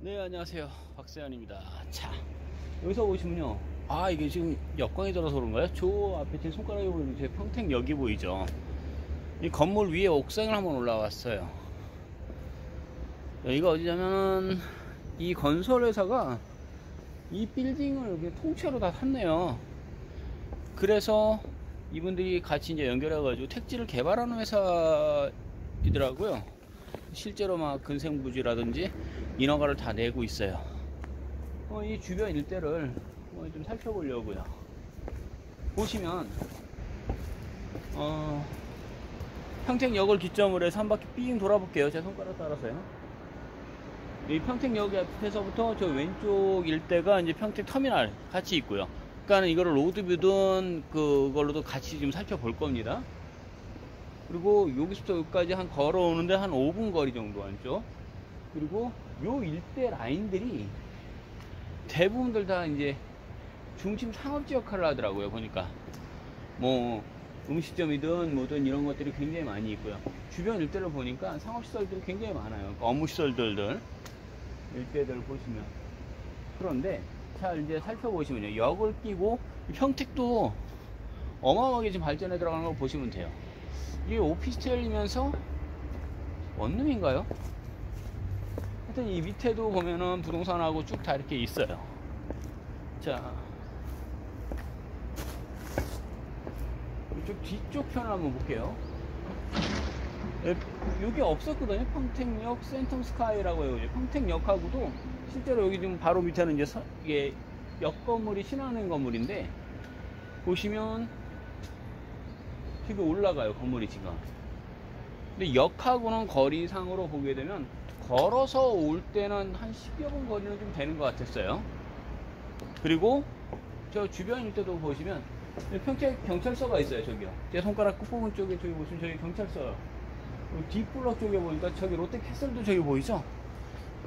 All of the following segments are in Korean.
네, 안녕하세요. 박세현입니다. 자, 여기서 보시면요. 아, 이게 지금 역광이 들어서 그런가요? 저 앞에 제 손가락에 보이는 제 평택역이 보이죠? 이 건물 위에 옥상을 한번 올라왔어요. 여기가 어디냐면, 이 건설회사가 이 빌딩을 이렇게 통째로 다 샀네요. 그래서 이분들이 같이 이제 연결해가지고 택지를 개발하는 회사이더라고요. 실제로 막 근생부지라든지 인허가를 다 내고 있어요. 이 주변 일대를 좀 살펴보려고요. 보시면 평택역을 기점으로 해서 한 바퀴 삥 돌아볼게요. 제 손가락 따라서요. 이 평택역 앞에서부터 저 왼쪽 일대가 이제 평택 터미널 같이 있고요. 그러니까 이거를 로드뷰든 그걸로도 같이 좀 살펴볼 겁니다. 그리고 여기서부터 여기까지 한 걸어오는데 한 5분 거리 정도 안쪽. 그리고 요 일대 라인들이 대부분들 다 이제 중심 상업지 역할을 하더라고요. 보니까 뭐 음식점이든 뭐든 이런 것들이 굉장히 많이 있고요. 주변 일대를 보니까 상업시설들이 굉장히 많아요. 그러니까 업무시설들 일대들 보시면. 그런데 자, 이제 살펴보시면요, 역을 끼고 평택도 어마어마하게 지금 발전해 들어가는 걸 보시면 돼요. 이게 오피스텔이면서 원룸인가요? 하여튼 이 밑에도 보면은 부동산하고 쭉 다 이렇게 있어요. 자, 이쪽 뒤쪽 편을 한번 볼게요. 여기 없었거든요. 평택역 센텀 스카이라고 해요. 평택역하고도 실제로 여기 지금 바로 밑에는 이제 이게 역 건물이 신한은행 건물인데, 보시면 지금 올라가요, 건물이 지금. 근데 역하고는 거리상으로 보게 되면 걸어서 올 때는 한 10여 분 거리는 좀 되는 것 같았어요. 그리고 저 주변 일대도 보시면 평택 경찰서가 있어요. 저기요, 제 손가락 끝부분 쪽에 저기 보시면 저기 경찰서요. 뒷블럭 쪽에 보니까 저기 롯데캐슬도 저기 보이죠?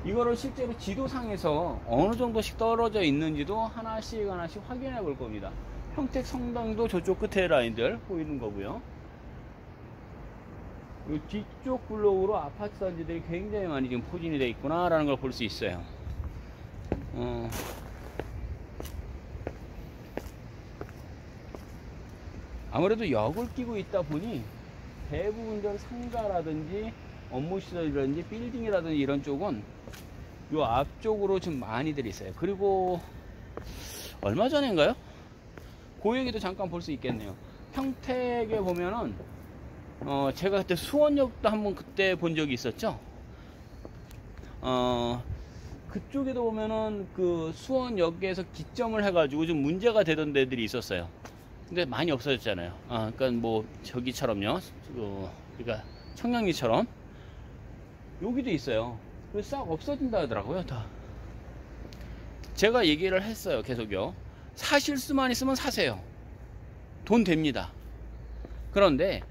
이거를 실제로 지도상에서 어느 정도씩 떨어져 있는지도 하나씩 확인해 볼 겁니다. 평택 성당도 저쪽 끝에 라인들 보이는 거고요. 이 뒤쪽 블록으로 아파트 단지들이 굉장히 많이 지금 포진이 되어 있구나 라는 걸 볼 수 있어요. 아무래도 역을 끼고 있다 보니 대부분들 상가라든지 업무시설이라든지 빌딩이라든지 이런 쪽은 요 앞쪽으로 좀 많이들 있어요. 그리고 얼마 전인가요? 그 얘기도 잠깐 볼 수 있겠네요. 평택에 보면은 제가 그때 수원역도 한번 그때 본 적이 있었죠. 그쪽에도 보면은 그 수원역에서 기점을 해가지고 좀 문제가 되던 데들이 있었어요. 근데 많이 없어졌잖아요. 그러니까 뭐 저기처럼요. 그러니까 청량리처럼 여기도 있어요. 싹 없어진다 하더라고요. 다. 제가 얘기를 했어요. 계속요. 사실 수만 있으면 사세요. 돈 됩니다. 그런데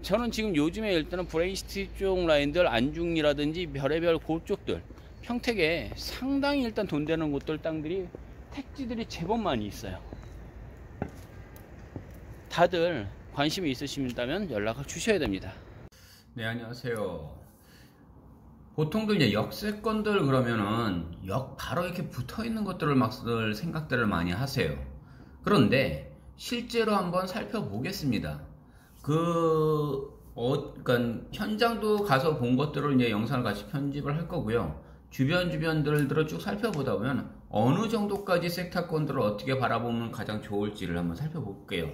저는 지금 요즘에 일단은 브레이스트 쪽 라인들, 안중리라든지 별의별 그쪽들 평택에 상당히 일단 돈 되는 곳들 땅들이 택지들이 제법 많이 있어요. 다들 관심이 있으신다면 연락을 주셔야 됩니다. 네, 안녕하세요. 보통들 이제 역세권들 그러면은 역 바로 이렇게 붙어 있는 것들을 막 쓸 생각들을 많이 하세요. 그런데 실제로 한번 살펴보겠습니다. 그러니까 현장도 가서 본 것들을 이제 영상을 같이 편집을 할 거고요. 주변들을 쭉 살펴보다 보면 어느 정도까지 섹터권들을 어떻게 바라보면 가장 좋을지를 한번 살펴볼게요.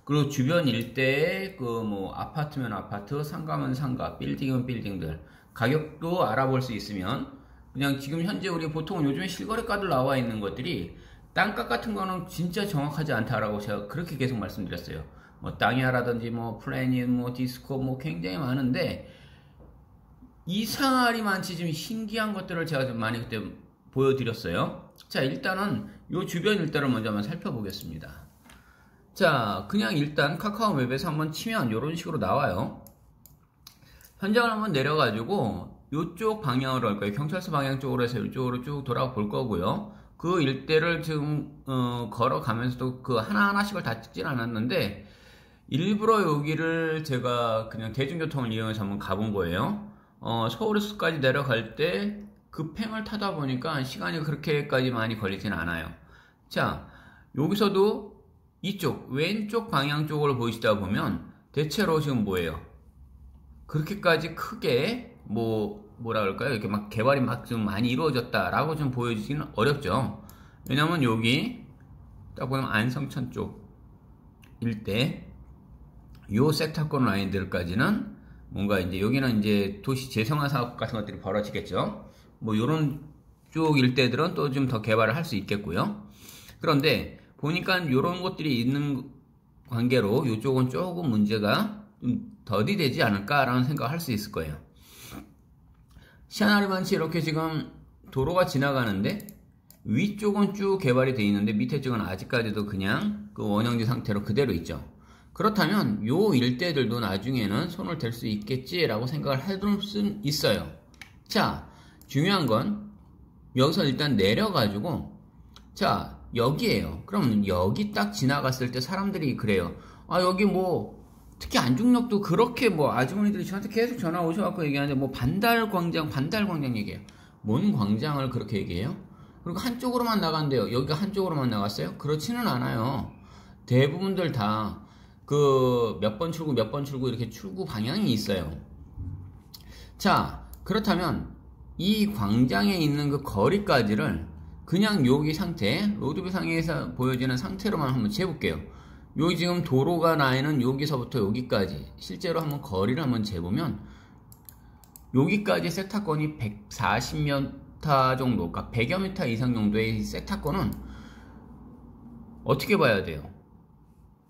그리고 주변 일대에 뭐 아파트면 아파트, 상가면 상가, 빌딩은 빌딩들 가격도 알아볼 수 있으면, 그냥 지금 현재 우리 보통 요즘에 실거래가들 나와 있는 것들이 땅값 같은 거는 진짜 정확하지 않다라고 제가 그렇게 계속 말씀드렸어요. 뭐 땅이야라든지 뭐 플래닛, 뭐 디스코 뭐 굉장히 많은데 이상하리 많지 좀 신기한 것들을 제가 좀 많이 그때 보여드렸어요. 자, 일단은 요 주변 일대를 먼저 한번 살펴보겠습니다. 자, 그냥 일단 카카오 맵에서 한번 치면 이런 식으로 나와요. 현장을 한번 내려가지고 이쪽 방향으로, 그러니까 경찰서 방향 쪽으로 해서 이쪽으로 쭉 돌아볼 거고요. 그 일대를 지금 걸어가면서도 그 하나하나씩을 다 찍진 않았는데 일부러 여기를 제가 그냥 대중교통을 이용해서 한번 가본 거예요. 서울에서까지 내려갈 때 급행을 타다 보니까 시간이 그렇게까지 많이 걸리진 않아요. 자, 여기서도 이쪽 왼쪽 방향 쪽을 보시다 보면 대체로 지금 뭐예요? 그렇게까지 크게 뭐라 그럴까요? 이렇게 막 개발이 막 좀 많이 이루어졌다라고 좀 보여지기는 어렵죠. 왜냐면 여기 딱 보면 안성천 쪽 일대 요 섹터권 라인들까지는 뭔가 이제 여기는 이제 도시 재생화 사업 같은 것들이 벌어지겠죠. 뭐 요런 쪽 일대들은 또 좀 더 개발을 할 수 있겠고요. 그런데 보니까 요런 것들이 있는 관계로 이쪽은 조금 문제가 좀 더디 되지 않을까라는 생각을 할 수 있을 거예요. 시아나리반치 이렇게 지금 도로가 지나가는데 위쪽은 쭉 개발이 되어 있는데 밑에 쪽은 아직까지도 그냥 그 원형지 상태로 그대로 있죠. 그렇다면 요 일대들도 나중에는 손을 댈 수 있겠지라고 생각을 해둘 수 있어요. 자, 중요한 건 여기서 일단 내려가지고 자, 여기에요. 그럼 여기 딱 지나갔을 때 사람들이 그래요. 아, 여기 뭐 특히 안중역도 그렇게 뭐 아주머니들이 저한테 계속 전화 오셔갖고 얘기하는데 뭐 반달광장 얘기해요. 뭔 광장을 그렇게 얘기해요? 그리고 한쪽으로만 나간대요. 여기가 한쪽으로만 나갔어요? 그렇지는 않아요. 대부분들 다 그 몇 번 출구 이렇게 출구 방향이 있어요. 자, 그렇다면 이 광장에 있는 그 거리까지를 그냥 여기 상태, 로드뷰 상에서 보여지는 상태로만 한번 재볼게요. 여기 지금 도로가 나있는 여기서부터 여기까지 실제로 한번 거리를 한번 재보면 여기까지 섹타권이 140m 정도, 그러니까 100여 미터 이상 정도의 섹타권은 어떻게 봐야 돼요?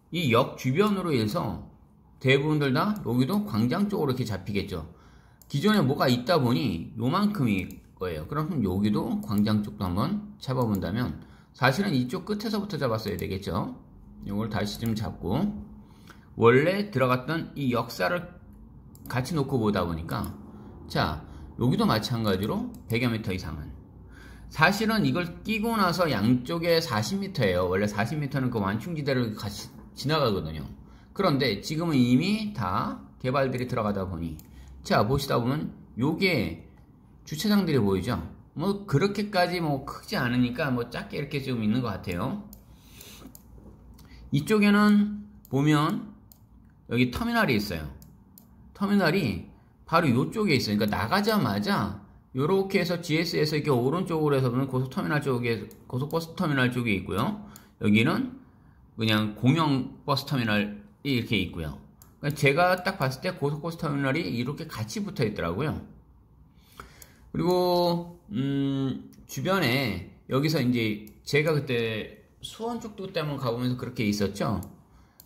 이 역 주변으로 해서 대부분들 다 여기도 광장 쪽으로 이렇게 잡히겠죠. 기존에 뭐가 있다 보니 요만큼일 거예요. 그럼 여기도 광장 쪽도 한번 잡아본다면 사실은 이쪽 끝에서부터 잡았어야 되겠죠. 이걸 다시 좀 잡고 원래 들어갔던 이 역사를 같이 놓고 보다 보니까 자, 여기도 마찬가지로 100여 미터 이상은 사실은 이걸 끼고 나서 양쪽에 40m예요. 원래 40m는 그 완충지대를 같이 지나가거든요. 그런데 지금은 이미 다 개발들이 들어가다 보니 자, 보시다 보면 요게 주차장들이 보이죠? 뭐 그렇게까지 뭐 크지 않으니까 뭐 작게 이렇게 좀 있는 것 같아요. 이쪽에는 보면 여기 터미널이 있어요. 터미널이 바로 이쪽에 있어요. 그러니까 나가자마자 요렇게 해서 GS에서 이렇게 오른쪽으로 해서 보면 고속터미널 쪽에, 고속버스 터미널 쪽에 있고요. 여기는 그냥 공영 버스 터미널이 이렇게 있고요. 그러니까 제가 딱 봤을 때 고속버스 터미널이 이렇게 같이 붙어 있더라고요. 그리고 주변에 여기서 이제 제가 그때 수원 쪽도 때 한번 가보면서 그렇게 있었죠.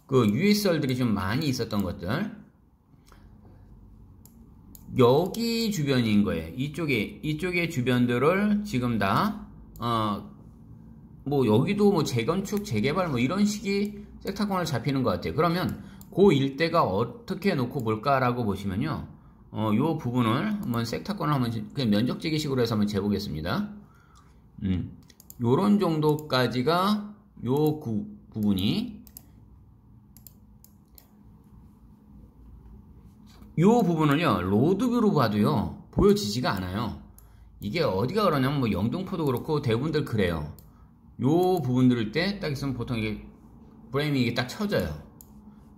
그 유해설들이 좀 많이 있었던 것들 여기 주변인 거예요. 이쪽의 주변들을 지금 다 뭐 여기도 뭐 재건축, 재개발 뭐 이런 식의 섹터권을 잡히는 것 같아요. 그러면 그 일대가 어떻게 놓고 볼까라고 보시면요. 요 부분을 한번 섹터권을 한번 그냥 면적재기식으로 해서 한번 재보겠습니다. 요런 정도까지가 요 부분이 요 부분을요 로드뷰로 봐도요 보여지지가 않아요. 이게 어디가 그러냐면 뭐 영등포도 그렇고 대부분들 그래요. 요 부분들일 때 딱 있으면 보통 이게 프레임이 이게 딱 쳐져요.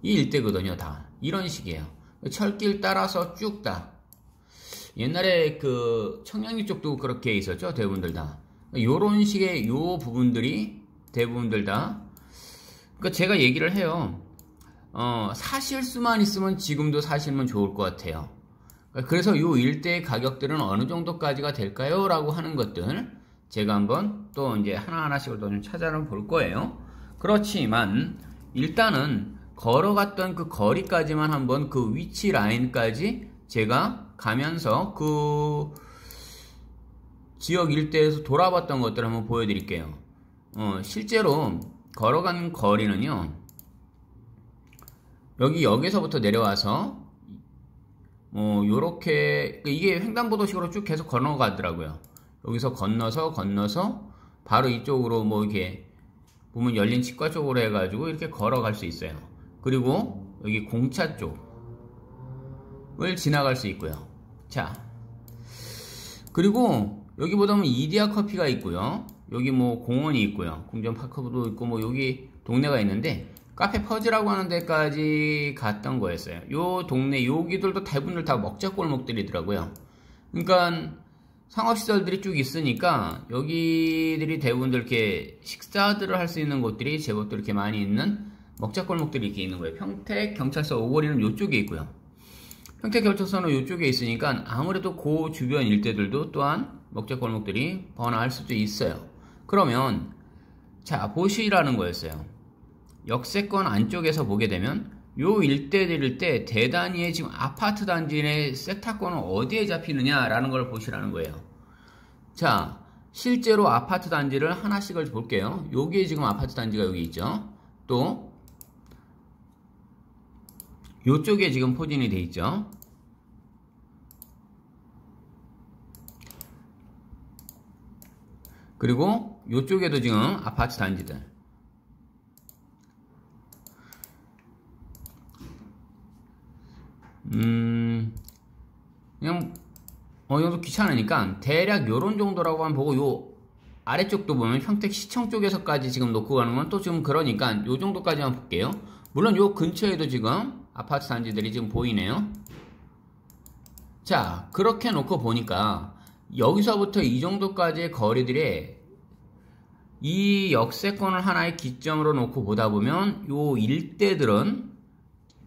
이 일대거든요. 다 이런 식이에요. 철길 따라서 쭉 다 옛날에 그 청량리 쪽도 그렇게 있었죠. 대부분들 다 요런 식의 요 부분들이 대부분들 다 그러니까 제가 얘기를 해요. 사실 수만 있으면 지금도 사시면 좋을 것 같아요. 그래서 요 일대의 가격들은 어느 정도까지가 될까요? 라고 하는 것들 제가 한번 또 이제 하나하나씩을 더 좀 찾아볼 거예요. 그렇지만 일단은 걸어갔던 그 거리까지만 한번 그 위치 라인까지 제가 가면서 그 지역 일대에서 돌아봤던 것들을 한번 보여드릴게요. 실제로 걸어간 거리는요. 여기 역에서부터 내려와서 요렇게 이게 횡단보도식으로 쭉 계속 건너가더라고요. 여기서 건너서 바로 이쪽으로 뭐 이렇게 보면 열린 치과 쪽으로 해가지고 이렇게 걸어갈 수 있어요. 그리고 여기 공차 쪽을 지나갈 수 있고요. 자, 그리고 여기 보면 이디야 커피가 있고요. 여기 뭐 공원이 있고요. 궁전파크도 있고 뭐 여기 동네가 있는데 카페 퍼즈라고 하는 데까지 갔던 거였어요. 요 동네 여기들도 대부분 다 먹자골목들이더라고요. 그러니까 상업시설들이 쭉 있으니까 여기들이 대부분 이렇게 식사들을 할 수 있는 곳들이 제법 또 이렇게 많이 있는 먹자골목들이 이렇게 있는 거예요. 평택 경찰서 오거리는 이쪽에 있고요. 평택 경찰서는 이쪽에 있으니까 아무래도 그 주변 일대들도 또한 먹자골목들이 번화할 수도 있어요. 그러면 자 보시라는 거였어요. 역세권 안쪽에서 보게 되면 요 일대들일 때 대단위의 지금 아파트 단지 내 세타권은 어디에 잡히느냐라는 걸 보시라는 거예요. 자, 실제로 아파트 단지를 하나씩을 볼게요. 여기에 지금 아파트 단지가 여기 있죠. 또 요쪽에 지금 포진이 돼 있죠. 그리고 요쪽에도 지금 아파트 단지들. 그냥 어느 정도 귀찮으니까 대략 요런 정도라고만 보고 요 아래쪽도 보면 평택시청 쪽에서까지 지금 놓고 가는 건 또 지금 그러니까 요 정도까지만 볼게요. 물론 요 근처에도 지금 아파트 단지들이 지금 보이네요. 자, 그렇게 놓고 보니까 여기서부터 이 정도까지의 거리들에 이 역세권을 하나의 기점으로 놓고 보다 보면 요 일대들은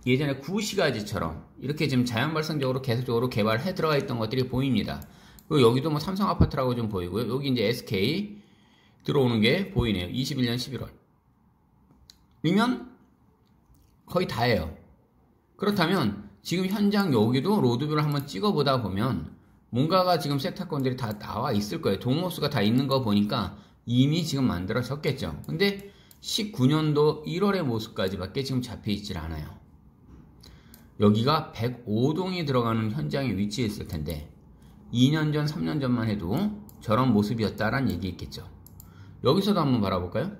예전에 구시가지처럼 이렇게 지금 자연발생적으로 계속적으로 개발해 들어가 있던 것들이 보입니다. 그리고 여기도 뭐 삼성 아파트라고 좀 보이고요. 여기 이제 SK 들어오는 게 보이네요. 21년 11월. 이면 거의 다예요. 그렇다면 지금 현장 여기도 로드뷰를 한번 찍어보다 보면 뭔가가 지금 세타권들이 다 나와 있을 거예요. 동호수가 다 있는 거 보니까 이미 지금 만들어졌겠죠. 근데 19년도 1월의 모습까지밖에 지금 잡혀 있질 않아요. 여기가 105동이 들어가는 현장에 위치해 있을 텐데 2년 전, 3년 전만 해도 저런 모습이었다라는 얘기겠죠. 여기서도 한번 바라볼까요?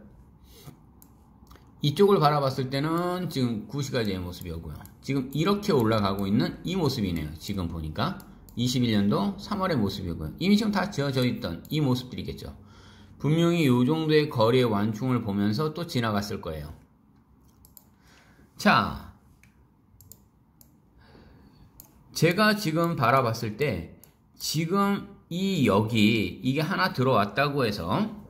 이쪽을 바라봤을 때는 지금 구시가지의 모습이었고요. 지금 이렇게 올라가고 있는 이 모습이네요. 지금 보니까 21년도 3월의 모습이고요. 이미 지금 다 지어져 있던 이 모습들이겠죠. 분명히 이 정도의 거리의 완충을 보면서 또 지나갔을 거예요. 자, 제가 지금 바라봤을 때 지금 이 여기 이게 하나 들어왔다고 해서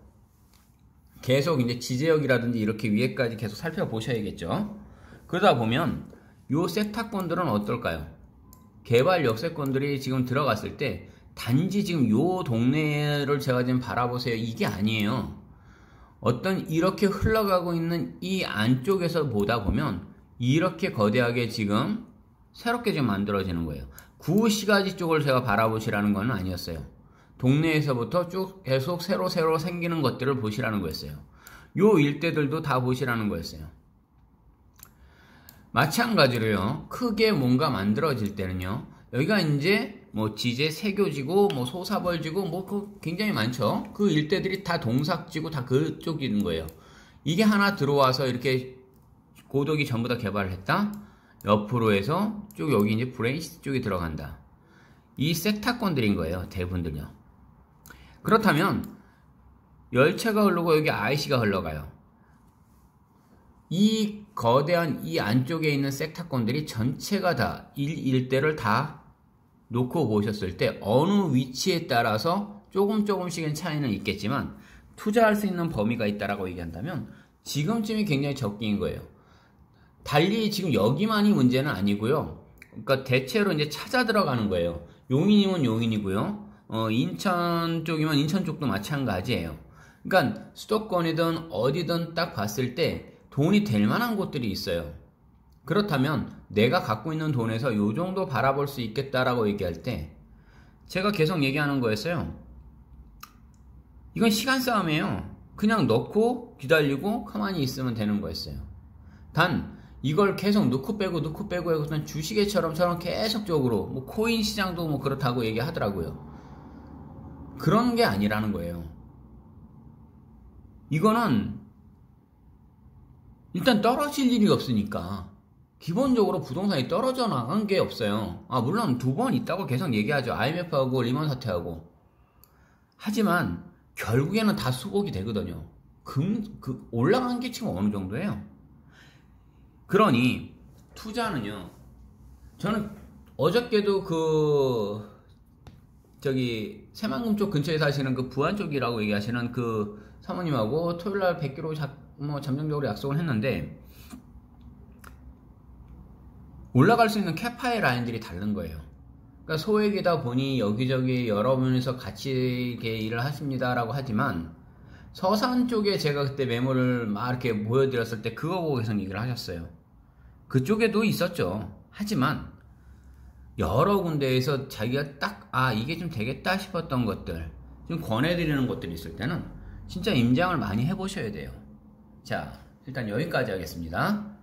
계속 이제 지제역이라든지 이렇게 위에까지 계속 살펴보셔야겠죠. 그러다 보면 요 세타권들은 어떨까요? 개발 역세권들이 지금 들어갔을 때 단지 지금 요 동네를 제가 지금 바라보세요. 이게 아니에요. 어떤 이렇게 흘러가고 있는 이 안쪽에서 보다 보면 이렇게 거대하게 지금 새롭게 지금 만들어지는 거예요. 구시가지 쪽을 제가 바라보시라는 건 아니었어요. 동네에서부터 쭉 계속 새로 생기는 것들을 보시라는 거였어요. 요 일대들도 다 보시라는 거였어요. 마찬가지로요. 크게 뭔가 만들어질 때는요. 여기가 이제 뭐 지제 세교지고 뭐 소사벌지고 뭐 굉장히 많죠. 그 일대들이 다 동삭지고 다 그쪽인 거예요. 이게 하나 들어와서 이렇게 고덕이 전부 다 개발을 했다. 옆으로 해서 쭉 여기 이제 브레인시티 쪽이 들어간다. 이 세타권들인 거예요. 대부분들요. 그렇다면 열차가 흐르고 여기 IC가 흘러가요. 이 거대한 이 안쪽에 있는 섹타권들이 전체가 다 일대를 다 놓고 보셨을 때 어느 위치에 따라서 조금씩은 차이는 있겠지만 투자할 수 있는 범위가 있다라고 얘기한다면 지금쯤이 굉장히 적기인 거예요. 달리 지금 여기만이 문제는 아니고요. 그러니까 대체로 이제 찾아 들어가는 거예요. 용인이면 용인이고요. 인천 쪽이면 인천 쪽도 마찬가지예요. 그러니까 수도권이든 어디든 딱 봤을 때 돈이 될 만한 곳들이 있어요. 그렇다면 내가 갖고 있는 돈에서 요 정도 바라볼 수 있겠다라고 얘기할 때 제가 계속 얘기하는 거였어요. 이건 시간 싸움이에요. 그냥 넣고 기다리고 가만히 있으면 되는 거였어요. 단 이걸 계속 넣고 빼고 해서 주식회처럼 계속적으로 뭐 코인 시장도 뭐 그렇다고 얘기하더라고요. 그런 게 아니라는 거예요. 이거는 일단 떨어질 일이 없으니까 기본적으로 부동산이 떨어져 나간 게 없어요. 물론 두 번 있다고 계속 얘기하죠. IMF하고 리먼 사태하고. 하지만 결국에는 다 수복이 되거든요. 올라간 게 지금 어느 정도예요? 그러니 투자는요, 저는 어저께도 새만금 쪽 근처에 사시는 그 부안 쪽이라고 얘기하시는 그 사모님하고 토요일날 100km 잠정적으로 약속을 했는데, 올라갈 수 있는 캐파의 라인들이 다른 거예요. 그러니까 소액이다 보니 여기저기 여러 분이서 같이 이렇게 일을 하십니다라고 하지만, 서산 쪽에 제가 그때 메모를 막 이렇게 보여드렸을 때 그거 보고 계속 얘기를 하셨어요. 그쪽에도 있었죠. 하지만 여러 군데에서 자기가 딱 이게 좀 되겠다 싶었던 것들, 좀 권해드리는 것들이 있을 때는 진짜 임장을 많이 해보셔야 돼요. 자, 일단 여기까지 하겠습니다.